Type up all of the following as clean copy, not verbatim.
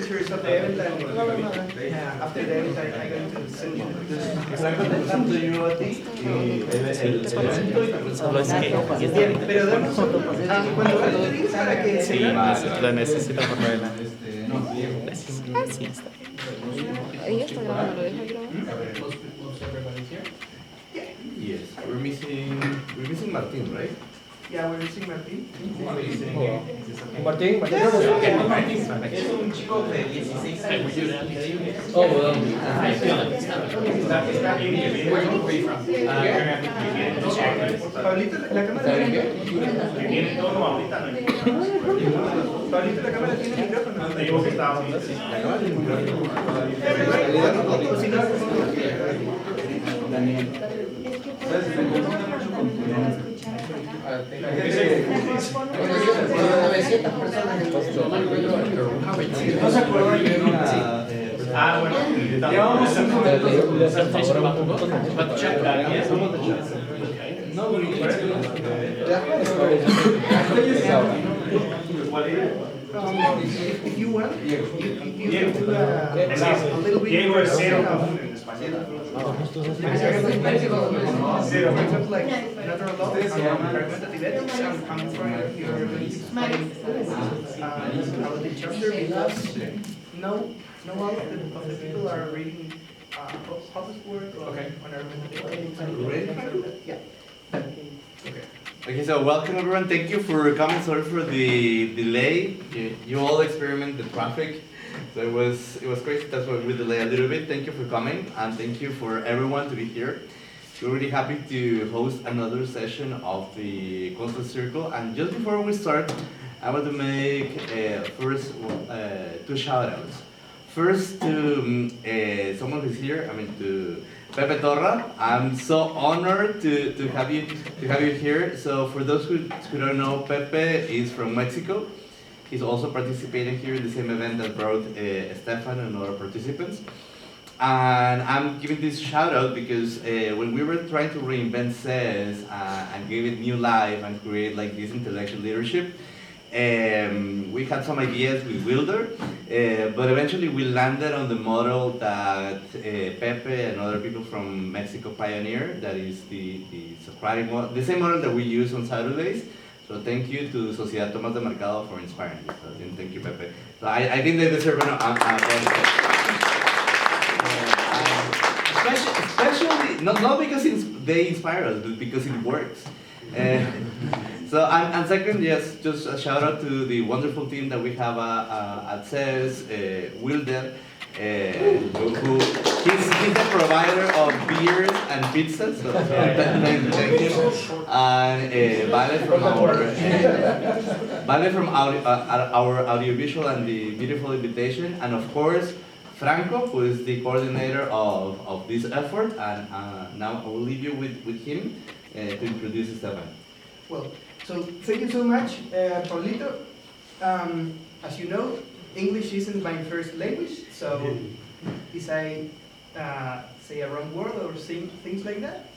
pictures of the event, and after the event I'm going to send you. Solo es que Bien, pero damos cuando vean el link para que se sí, lo necesito por lo de la... Gracias. Sí, está bien. Ella está grabando, lo deja grabar. Yes, we're missing Martin, right? Yeah, we're missing Martín. Martín, Es un chico de 16 años. Oh, well. Pablito, la cámara tiene. Pablito, la cámara tiene micrófono. La cámara tiene micrófono. O si no, Daniel. no se acuerdan que Bueno. llevamos if you want, you do a little bit of for example, like natural law, argumentative ethics, I'm from your about the chapter because no all of the people are reading Hobbes' work on argumentative ethics. Yeah. Okay, so welcome everyone. Thank you for coming. Sorry for the delay. You all experienced the traffic, so it was crazy. That's why we delayed a little bit. Thank you for coming, and thank you for everyone to be here. We're really happy to host another session of the Constant Circle. And just before we start, I want to make first two shout-outs. First to someone who's here. To Pepe Torra. I'm so honored to have you here. So for those who don't know, Pepe is from Mexico. He's also participating here in the same event that brought Stephan and other participants. And I'm giving this shout out because when we were trying to reinvent CEES and give it new life and create like this intellectual leadership, we had some ideas with Wilder, but eventually we landed on the model that Pepe and other people from Mexico pioneered, that is the Socratic model, the same model that we use on Saturdays. So thank you to Sociedad Tomás de Mercado for inspiring this. So, thank you, Pepe. So I think they deserve an especially, not because they inspire us, but because it works. So, and second, yes, just a shout out to the wonderful team that we have at CEES, Wilder, who he's the provider of beers and pizzas, so thank you. And Vale from our audiovisual and the beautiful invitation, and of course, Franco, who is the coordinator of this effort, and now I will leave you with him to introduce Stephan. Well, so thank you so much, Paulito. As you know, English isn't my first language, so if I say a wrong word or things like that,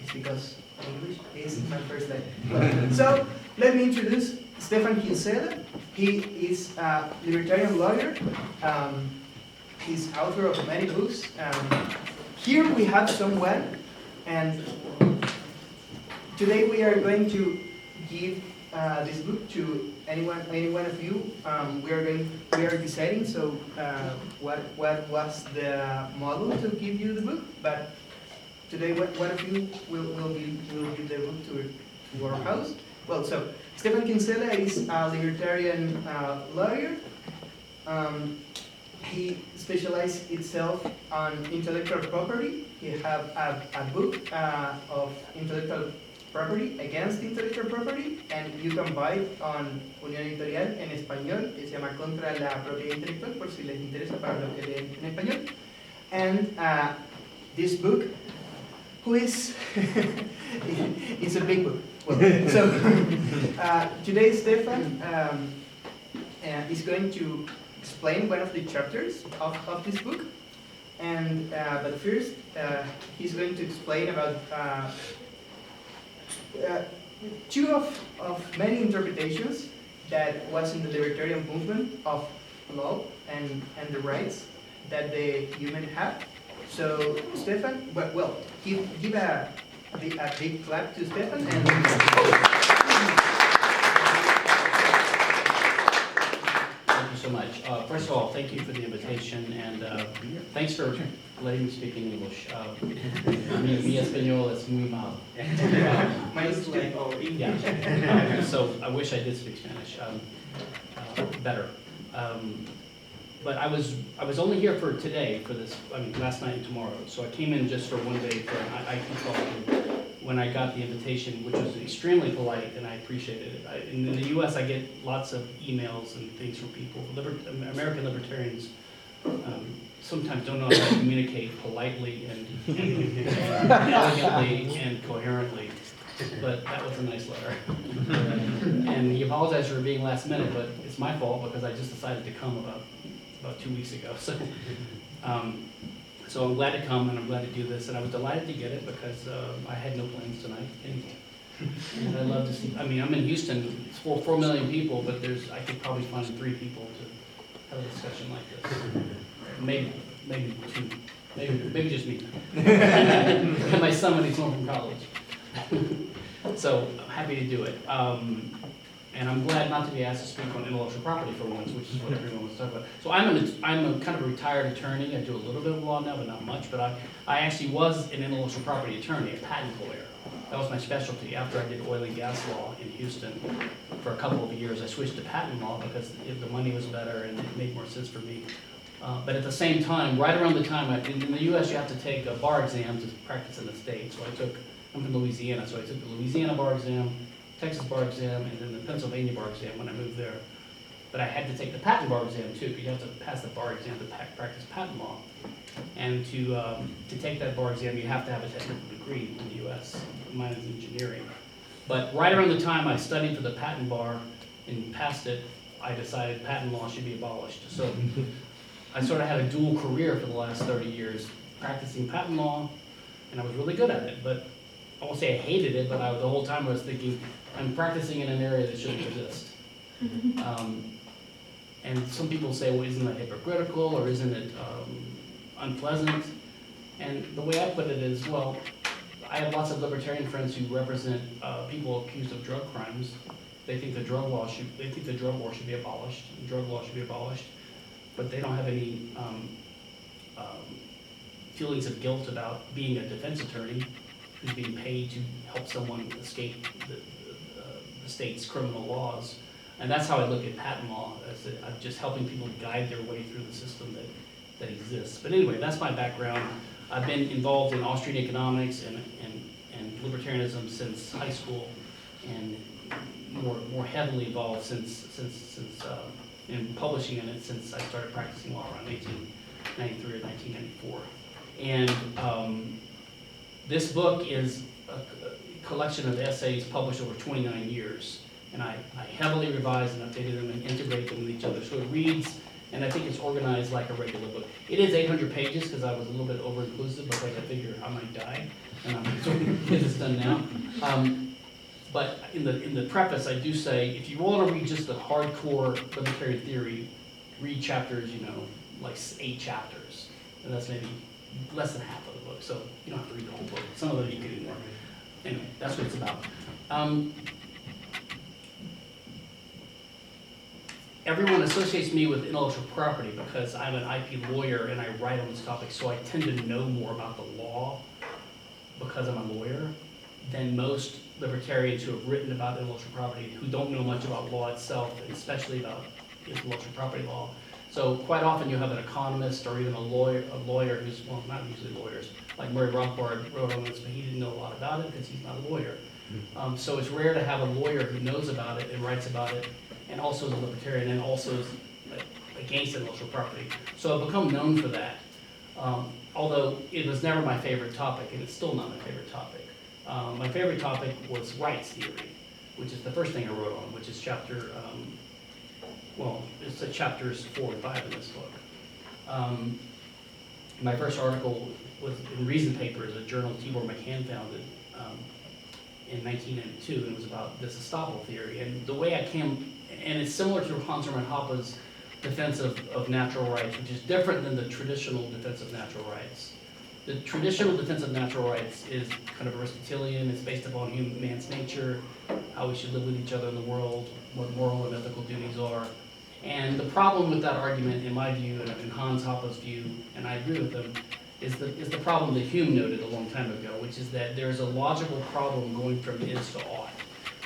it's because English isn't my first language. So let me introduce Stephan Kinsella. He is a libertarian lawyer. He's author of many books. Here we have someone, and today we are going to give this book to any one of you. We are deciding. So what was the model to give you the book? But today one of you will give the book to our house. Well, so Stephan Kinsella is a libertarian lawyer. He specialized itself on intellectual property. He have a book of intellectual property, against intellectual property, and you can buy it on Unión Editorial en español, que se llama Contra la Propiedad Intelectual, por si les interesa para los que leen en español. And this book, who is, it's a big book. Well, so today Stephan is going to explain one of the chapters of this book, and but first he's going to explain about two of many interpretations that was in the libertarian movement of law. and the rights that the human have. So Stephan, well, give a big clap to Stephan and. Thank you so much. First of all, thank you for the invitation, and thanks for letting me speak in English. Mi español es muy mal. Mine is like, oh, Yeah. So I wish I did speak Spanish better. But I was only here for today, for this, last night and tomorrow. So I came in just for one day for an IT talk, and when I got the invitation, which was extremely polite, and I appreciated it. In the U.S., I get lots of emails and things from people. American libertarians sometimes don't know how to communicate politely and elegantly and coherently. But that was a nice letter. And he apologized for being last minute, but it's my fault because I just decided to come about 2 weeks ago. So I'm glad to come and I'm glad to do this, and I was delighted to get it because I had no plans tonight anyway. And I love to see, I'm in Houston, it's 4 million people, but I could probably find 3 people to have a discussion like this. Maybe 2, maybe just me. And my son when he's home from college. So I'm happy to do it. And I'm glad not to be asked to speak on intellectual property for once, which is what everyone wants to talk about. So I'm a kind of a retired attorney. I do a little bit of law now, but not much. But I actually was an intellectual property attorney, a patent lawyer. That was my specialty. After I did oil and gas law in Houston for a couple of years, I switched to patent law because the money was better and it made more sense for me. But at the same time, right around the time, in the U.S. you have to take a bar exam to practice in the state. So I'm from Louisiana, so I took the Louisiana bar exam, Texas bar exam, and then the Pennsylvania bar exam when I moved there. But I had to take the patent bar exam too, because you have to pass the bar exam to practice patent law. And to take that bar exam, you have to have a technical degree in the U.S. Mine is engineering. But right around the time I studied for the patent bar and passed it, I decided patent law should be abolished. So I sort of had a dual career for the last 30 years, practicing patent law, and I was really good at it. But I won't say I hated it, but the whole time I was thinking, I'm practicing in an area that shouldn't exist. And some people say, well, isn't that hypocritical, or isn't it unpleasant? And the way I put it is, well, I have lots of libertarian friends who represent people accused of drug crimes. They think the drug war should be abolished. The drug law should be abolished, but they don't have any feelings of guilt about being a defense attorney who's being paid to help someone escape the state's criminal laws. And that's how I look at patent law, as I'm just helping people guide their way through the system that exists. But anyway, that's my background. I've been involved in Austrian economics and libertarianism since high school, and more heavily involved since in publishing in it since I started practicing law around 1993 or 1994. And this book is a collection of essays published over 29 years. And I heavily revise and updated them and integrate them with each other. So it reads, and I think it's organized like a regular book. It is 800 pages because I was a little bit over-inclusive because I figure I might die, and I'm going to get this done now. But in the preface, I do say, if you want to read just the hardcore libertarian theory, read chapters, like 8 chapters. And that's maybe less than half of the book, so you don't have to read the whole book. Some of them you can ignore. Anyway, that's what it's about. Everyone associates me with intellectual property because I'm an IP lawyer and I write on this topic, so I tend to know more about the law because I'm a lawyer than most libertarians who have written about intellectual property who don't know much about law itself, and especially about intellectual property law. So quite often you have an economist or even a lawyer who's, well, not usually lawyers, like Murray Rothbard wrote on this, but he didn't know a lot about it because he's not a lawyer. So it's rare to have a lawyer who knows about it and writes about it, and also is a libertarian, and also is against intellectual property. So I've become known for that, although it was never my favorite topic, and it's still not my favorite topic. My favorite topic was rights theory, which is the first thing I wrote on, which is it's chapters 4 and 5 in this book. My first article was in Reason Papers, a journal Tibor McCann founded in 1992, and it was about this Estoppel theory. And the way I came, and it's similar to Hans Hermann Hoppe's defense of natural rights, which is different than the traditional defense of natural rights. The traditional defense of natural rights is kind of Aristotelian. It's based upon man's nature, how we should live with each other in the world, what moral and ethical duties are. And the problem with that argument, in my view, and in Hans Hoppe's view, and I agree with him, is the problem that Hume noted a long time ago, which is that there's a logical problem going from is to ought.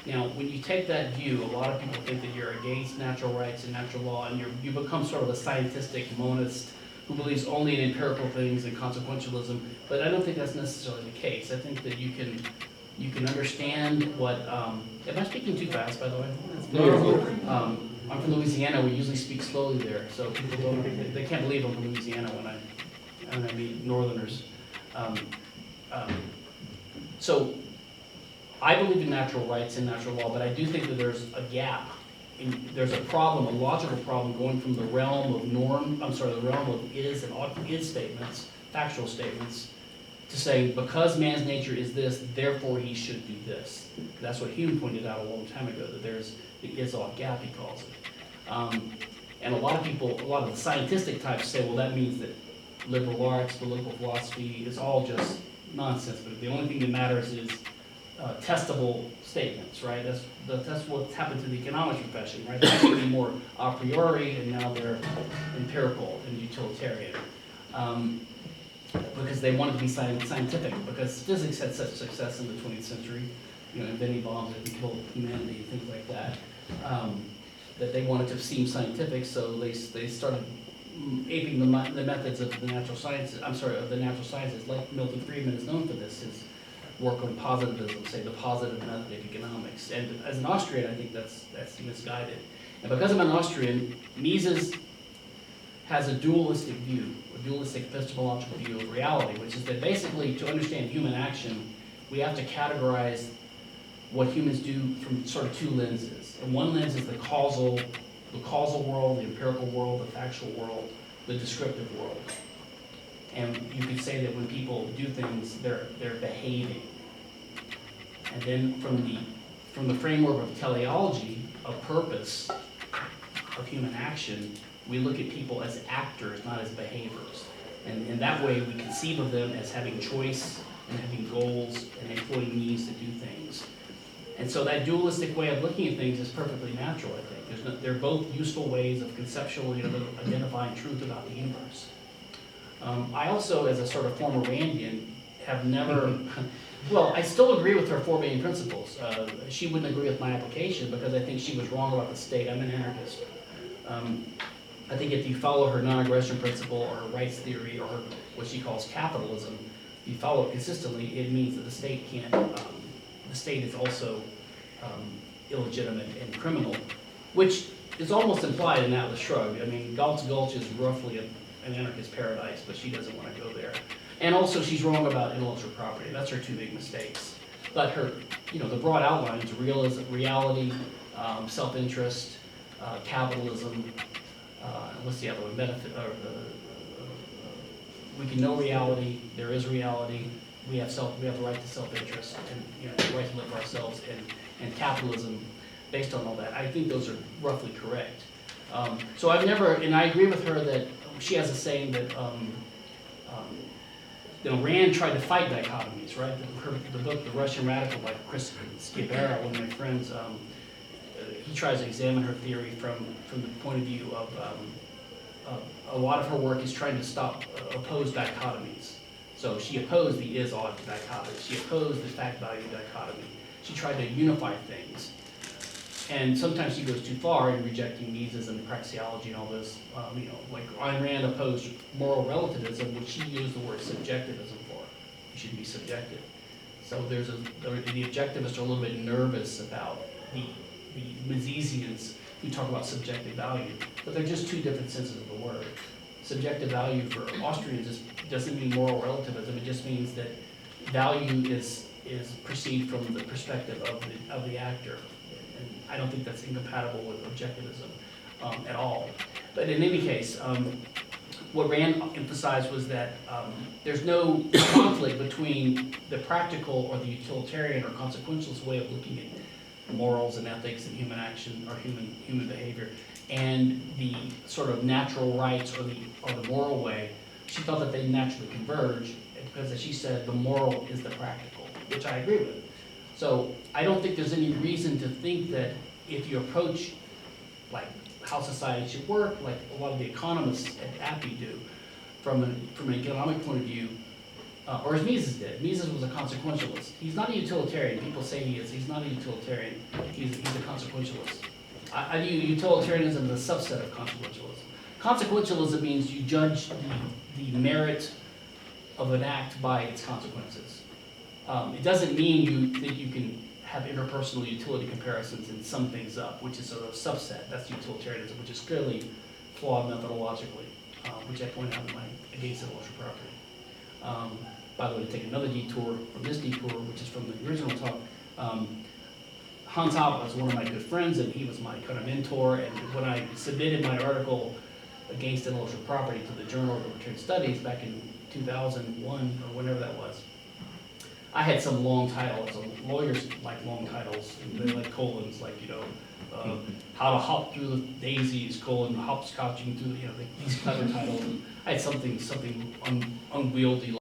Now, when you take that view, a lot of people think that you're against natural rights and natural law, and you become sort of a scientific monist who believes only in empirical things and consequentialism, but I don't think that's necessarily the case. I think that you can understand what, am I speaking too fast, by the way? I'm from Louisiana, we usually speak slowly there, so people they can't believe I'm from Louisiana when I meet Northerners. So I believe in natural rights and natural law, but I do think that there's a gap. There's a problem, a logical problem, going from the realm of the realm of is and ought is statements, factual statements, to saying because man's nature is this, therefore he should do this. That's what Hume pointed out a long time ago, that there's the is-ought gap, he calls it. And a lot of the scientific types say, well, that means that liberal arts, political philosophy is all just nonsense, but the only thing that matters is testable statements, right? That's what's happened to the economics profession, right? They used to be more a priori, and now they're empirical and utilitarian. Because they wanted to be scientific, because physics had such success in the 20th century, inventing bombs that could kill humanity, things like that, that they wanted to seem scientific, so they started aping the methods of the natural sciences, like Milton Friedman is known for this, his work on positivism, say the positive method of economics. And as an Austrian, I think that's misguided. And because I'm an Austrian, Mises has a dualistic view, a dualistic epistemological view of reality, which is that basically to understand human action, we have to categorize what humans do from sort of two lenses. And one lens is the causal world, the empirical world, the factual world, the descriptive world. And you could say that when people do things, they're behaving. And then from the framework of teleology, of purpose, of human action, we look at people as actors, not as behaviors. And in that way, we conceive of them as having choice and having goals and employing means to do things. And so that dualistic way of looking at things is perfectly natural, I think. They're both useful ways of conceptually identifying truth about the universe. I also, as a sort of former Randian, have never, well, I still agree with her four main principles. She wouldn't agree with my application because I think she was wrong about the state. I'm an anarchist. I think if you follow her non-aggression principle or her rights theory or what she calls capitalism, if you follow it consistently, it means that the state can't, the state is also illegitimate and criminal, which is almost implied in Atlas Shrugged. I mean, Galt's Gulch is roughly an anarchist paradise, but she doesn't want to go there. And also, she's wrong about intellectual property. That's her two big mistakes. But her, the broad outlines: reality, self-interest, capitalism. What's the other one? We can know reality. There is reality. We have the right to self-interest, and the right to live for ourselves, and capitalism, based on all that. I think those are roughly correct. So I've never, and I agree with her that she has a saying that Rand tried to fight dichotomies, right? The book, The Russian Radical, by Chris Skibera, one of my friends, he tries to examine her theory from the point of view of a lot of her work is trying to oppose dichotomies. So she opposed the is-ought dichotomy. She opposed the fact-value dichotomy. She tried to unify things. And sometimes she goes too far in rejecting Mises and praxeology and all this. Like Ayn Rand opposed moral relativism, which she used the word subjectivism for. You should be subjective. So the objectivists are a little bit nervous about the Misesians who talk about subjective value, but they're just two different senses of the word. Subjective value for Austrians doesn't mean moral relativism. It just means that value is perceived from the perspective of the actor. And I don't think that's incompatible with objectivism at all. But in any case, what Rand emphasized was that there's no conflict between the practical or the utilitarian or consequentialist way of looking at morals and ethics and human action or human behavior and the sort of natural rights or the moral way, she thought that they naturally converge, because as she said, the moral is the practical, which I agree with. So I don't think there's any reason to think that if you approach like how society should work, like a lot of the economists at APEE do, from an economic point of view, or as Mises did. Mises was a consequentialist. He's not a utilitarian. People say he is. He's not a utilitarian. He's a consequentialist. I view utilitarianism as a subset of consequentialism. Consequentialism means you judge the merit of an act by its consequences. It doesn't mean you think you can have interpersonal utility comparisons and sum things up, which is sort of a subset. That's utilitarianism, which is clearly flawed methodologically, which I point out in my Against Intellectual Property. By the way, to take another detour from this detour, which is from the original talk, Hans Haber was one of my good friends, and he was my kind of mentor. And when I submitted my article Against Intellectual Property to the Journal of Libertarian Studies back in 2001 or whenever that was, I had some long titles. Lawyers like long titles, and they like colons, like, you know, how to hop through the daisies, hopscotching through, you know, these clever titles. And I had something unwieldy.